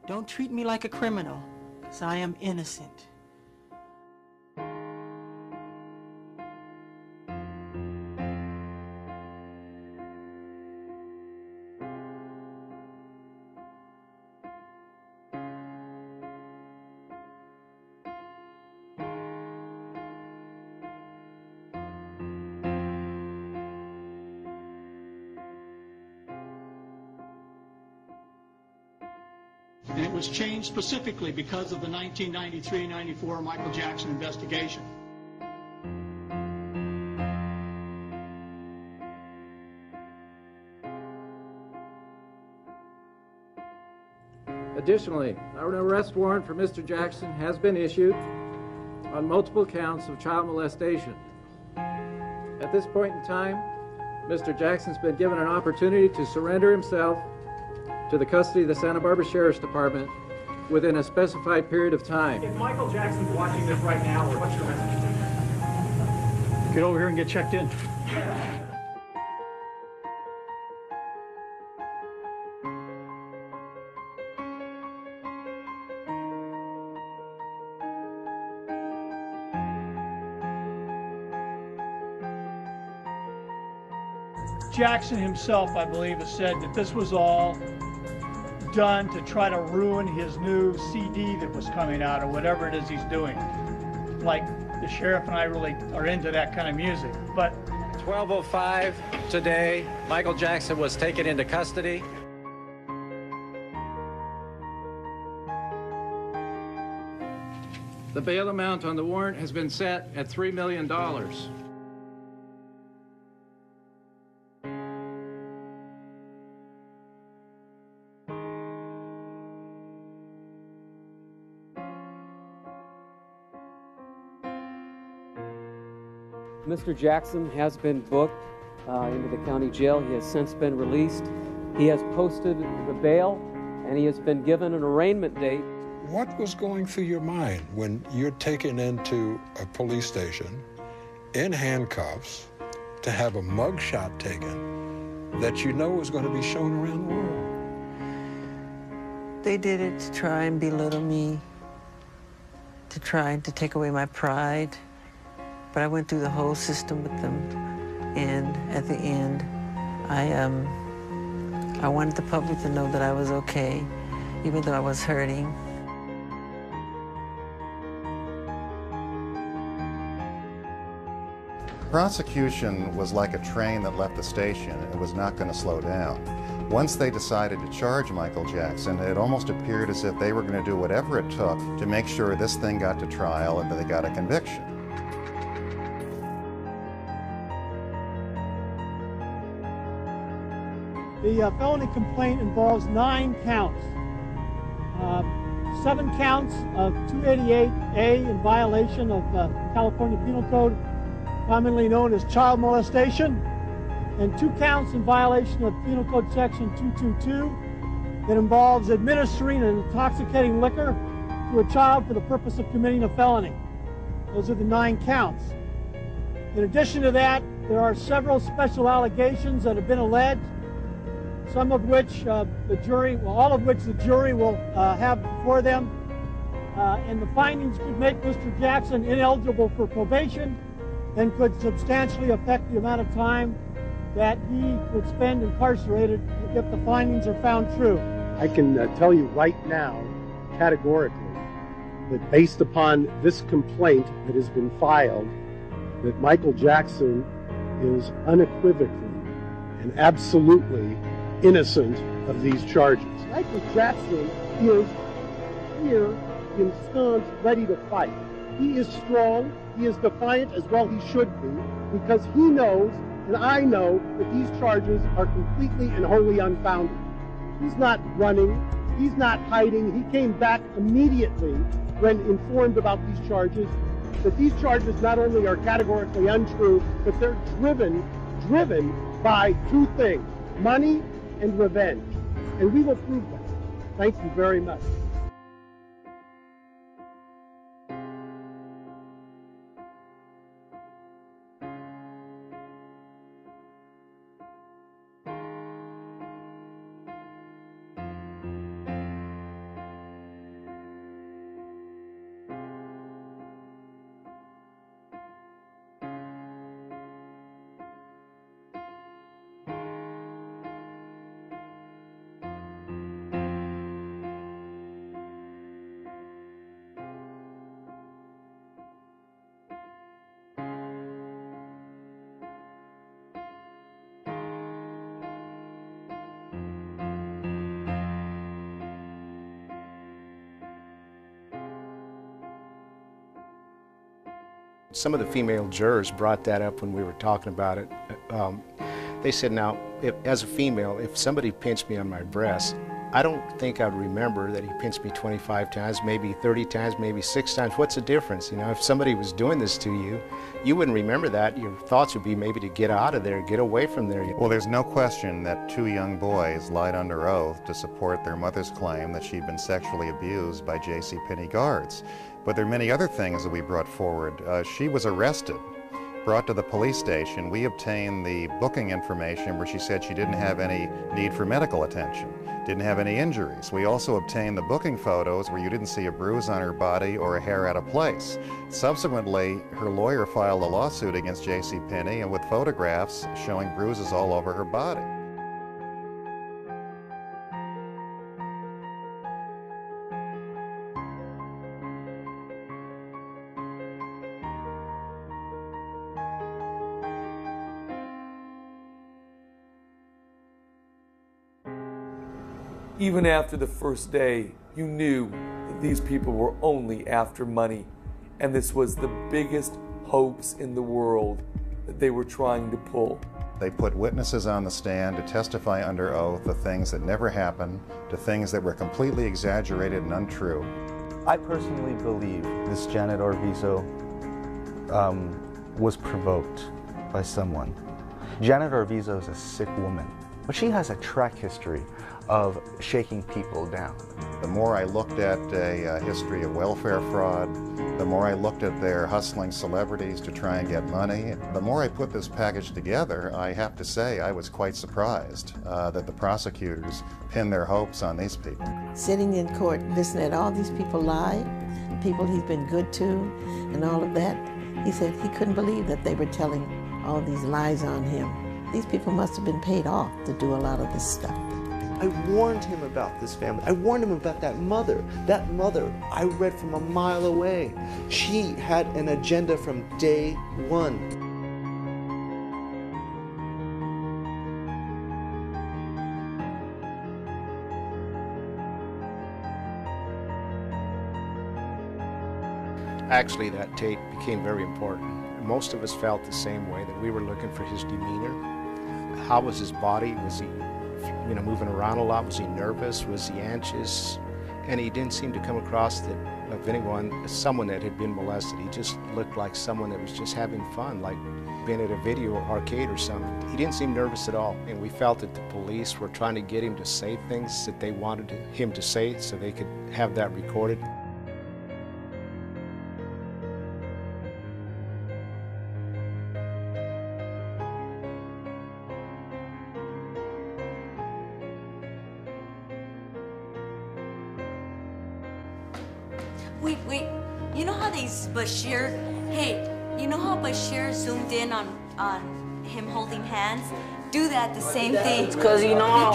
Don't treat me like a criminal, because I am innocent. And it was changed specifically because of the 1993-94 Michael Jackson investigation. Additionally, an arrest warrant for Mr. Jackson has been issued on multiple counts of child molestation. At this point in time, Mr. Jackson's been given an opportunity to surrender himself to the custody of the Santa Barbara Sheriff's Department within a specified period of time. If Michael Jackson's watching this right now, what's your message to him? Get over here and get checked in. Jackson himself, I believe, has said that this was all done to try to ruin his new CD that was coming out, or whatever it is he's doing. Like, the sheriff and I really are into that kind of music. But 12:05 today, Michael Jackson was taken into custody. The bail amount on the warrant has been set at $3 million. Mr. Jackson has been booked into the county jail. He has since been released. He has posted the bail, and he has been given an arraignment date. What was going through your mind when you're taken into a police station in handcuffs to have a mugshot taken that you know is going to be shown around the world? They did it to try and belittle me, to try to take away my pride. But I went through the whole system with them, and at the end, I wanted the public to know that I was okay, even though I was hurting. Prosecution was like a train that left the station. It was not going to slow down. Once they decided to charge Michael Jackson, it almost appeared as if they were going to do whatever it took to make sure this thing got to trial and that they got a conviction. The felony complaint involves 9 counts. 7 counts of 288A in violation of California Penal Code, commonly known as child molestation, and 2 counts in violation of Penal Code Section 222 that involves administering an intoxicating liquor to a child for the purpose of committing a felony. Those are the 9 counts. In addition to that, there are several special allegations that have been alleged, some of which all of which the jury will have before them. And the findings could make Mr. Jackson ineligible for probation and could substantially affect the amount of time that he would spend incarcerated if the findings are found true. I can tell you right now, categorically, that based upon this complaint that has been filed, that Michael Jackson is unequivocally and absolutely innocent of these charges. Michael Jackson is here, ensconced, ready to fight. He is strong, he is defiant, as well he should be, because he knows, and I know, that these charges are completely and wholly unfounded. He's not running, he's not hiding. He came back immediately when informed about these charges, that these charges not only are categorically untrue, but they're driven by 2 things, money and revenge. And we will prove that. Thank you very much. Some of the female jurors brought that up when we were talking about it. They said, now, as a female, if somebody pinched me on my breast, I don't think I'd remember that he pinched me 25 times, maybe 30 times, maybe 6 times. What's the difference? You know, if somebody was doing this to you, you wouldn't remember that. Your thoughts would be maybe to get out of there, get away from there. Well, there's no question that 2 young boys lied under oath to support their mother's claim that she'd been sexually abused by JCPenney guards. But there are many other things that we brought forward. She was arrested, brought to the police station. We obtained the booking information where she said she didn't have any need for medical attention, didn't have any injuries. We also obtained the booking photos where you didn't see a bruise on her body or a hair out of place. Subsequently, her lawyer filed a lawsuit against JCPenney and with photographs showing bruises all over her body. Even after the first day, you knew that these people were only after money, and this was the biggest hoax in the world that they were trying to pull. They put witnesses on the stand to testify under oath to things that never happened, to things that were completely exaggerated and untrue. I personally believe this Janet Arvizo was provoked by someone. Janet Arvizo is a sick woman, but she has a track history of shaking people down. The more I looked at a history of welfare fraud, the more I looked at their hustling celebrities to try and get money, the more I put this package together, I have to say I was quite surprised that the prosecutors pinned their hopes on these people. Sitting in court, listening at all these people lie, people he's been good to, and all of that, he said he couldn't believe that they were telling all these lies on him. These people must have been paid off to do a lot of this stuff. I warned him about this family. I warned him about that mother. That mother, I read from a mile away. She had an agenda from day one. Actually, that tape became very important. Most of us felt the same way, that we were looking for his demeanor. How was his body? Was he moving around a lot? Was he nervous? Was he anxious? And he didn't seem to come across someone that had been molested. He just looked like someone that was just having fun, like being at a video arcade or something. He didn't seem nervous at all. And we felt that the police were trying to get him to say things that they wanted him to say so they could have that recorded. Wait, you know how Bashir, you know how Bashir zoomed in on him holding hands? Do that, the same thing. It's because, you know.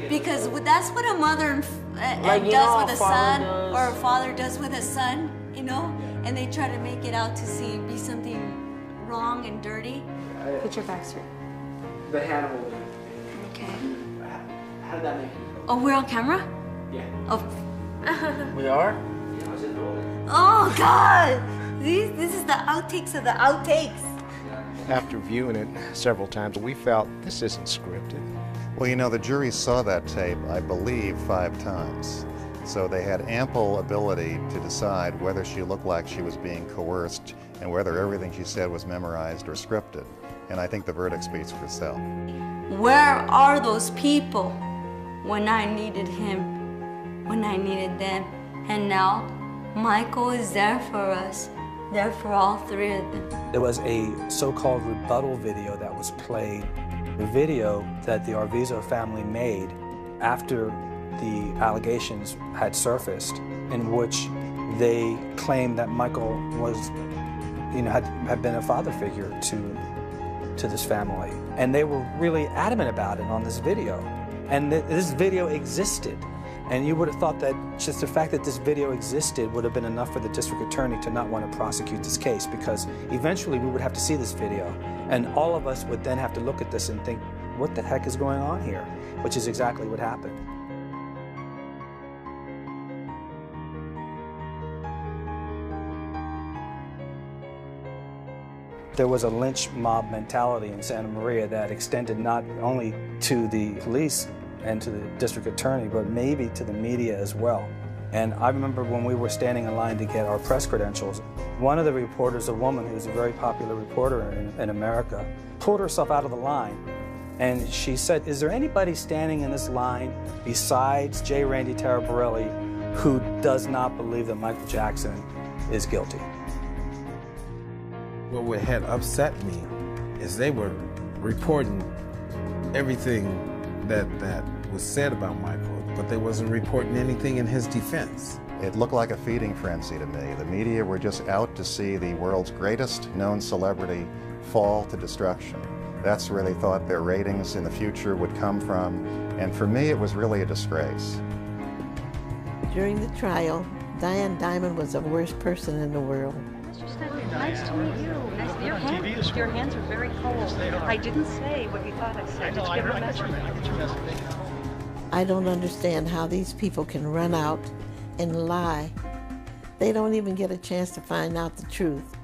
Because that's what a mother does with a son, or a father does with a son, you know? And they try to make it out to be something wrong and dirty. Put your back straight. The Hannibal. Okay. How did that make you feel? Oh, we're on camera? Yeah. Oh. We are? Oh, God! This is the outtakes of the outtakes. After viewing it several times, we felt this isn't scripted. Well, you know, the jury saw that tape, I believe, 5 times. So they had ample ability to decide whether she looked like she was being coerced and whether everything she said was memorized or scripted. And I think the verdict speaks for itself. Where are those people when I needed him, when I needed them? And now, Michael is there for us, there for all 3 of them. There was a so-called rebuttal video that was played, the video that the Arvizo family made after the allegations had surfaced, in which they claimed that Michael was, had been a father figure to this family. And they were really adamant about it on this video. And this video existed. And you would have thought that just the fact that this video existed would have been enough for the district attorney to not want to prosecute this case, because eventually we would have to see this video. And all of us would then have to look at this and think, what the heck is going on here? Which is exactly what happened. There was a lynch mob mentality in Santa Maria that extended not only to the police and to the district attorney, but maybe to the media as well. And I remember when we were standing in line to get our press credentials, one of the reporters, a woman who's a very popular reporter in America, pulled herself out of the line. And she said, "Is there anybody standing in this line besides J. Randy Taraborelli who does not believe that Michael Jackson is guilty?" What had upset me is they were reporting everything that was said about Michael, but they wasn't reporting anything in his defense. It looked like a feeding frenzy to me. The media were just out to see the world's greatest known celebrity fall to destruction. That's where they thought their ratings in the future would come from, and for me it was really a disgrace. During the trial, Diane Dimond was the worst person in the world. Nice to meet you. Nice. Your hands are very cold. I didn't say what you thought I said. Did you get my message? I don't understand how these people can run out and lie. They don't even get a chance to find out the truth.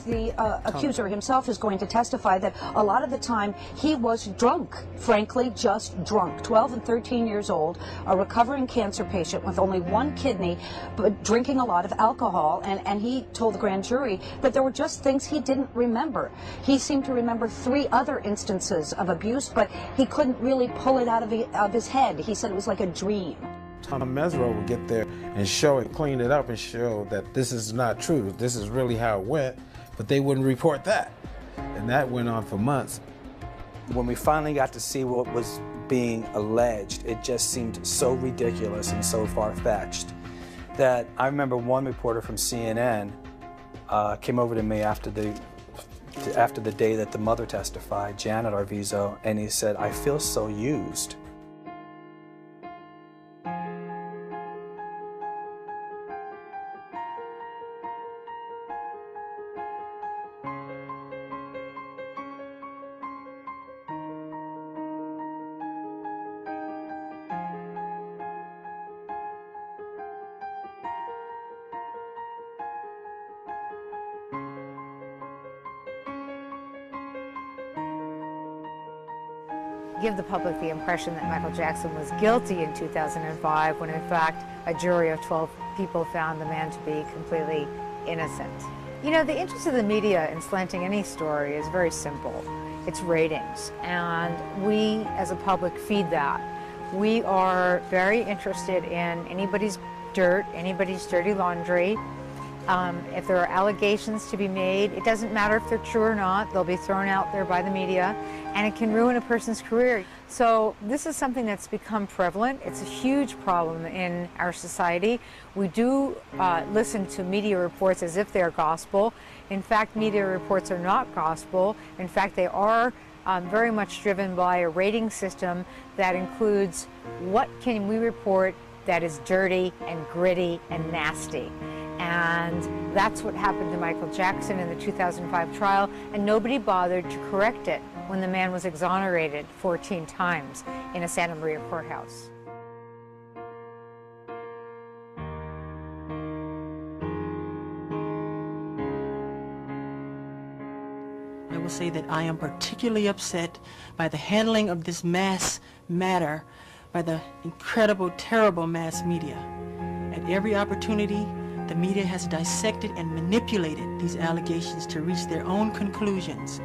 The accuser himself is going to testify that a lot of the time he was drunk, frankly, just drunk. 12 and 13 years old, a recovering cancer patient with only one kidney, but drinking a lot of alcohol. And he told the grand jury that there were just things he didn't remember. He seemed to remember 3 other instances of abuse, but he couldn't really pull it out of his head. He said it was like a dream. Tom Mesereau would get there and show it, clean it up and show that this is not true. This is really how it went. But they wouldn't report that. And that went on for months. When we finally got to see what was being alleged, it just seemed so ridiculous and so far-fetched that I remember one reporter from CNN came over to me after the day that the mother testified, Janet Arvizo, and he said, "I feel so used." Give the public the impression that Michael Jackson was guilty in 2005 when in fact a jury of 12 people found the man to be completely innocent. You know, the interest of the media in slanting any story is very simple. It's ratings, and we as a public feed that. We are very interested in anybody's dirt, anybody's dirty laundry. If there are allegations to be made, it doesn't matter if they're true or not, they'll be thrown out there by the media, and it can ruin a person's career. So this is something that's become prevalent. It's a huge problem in our society. We do listen to media reports as if they're gospel. In fact, media reports are not gospel. In fact, they are very much driven by a rating system that includes what can we report that is dirty and gritty and nasty. And that's what happened to Michael Jackson in the 2005 trial, and nobody bothered to correct it when the man was exonerated 14 times in a Santa Maria courthouse. I will say that I am particularly upset by the handling of this mass matter by the incredible, terrible mass media. At every opportunity, the media has dissected and manipulated these allegations to reach their own conclusions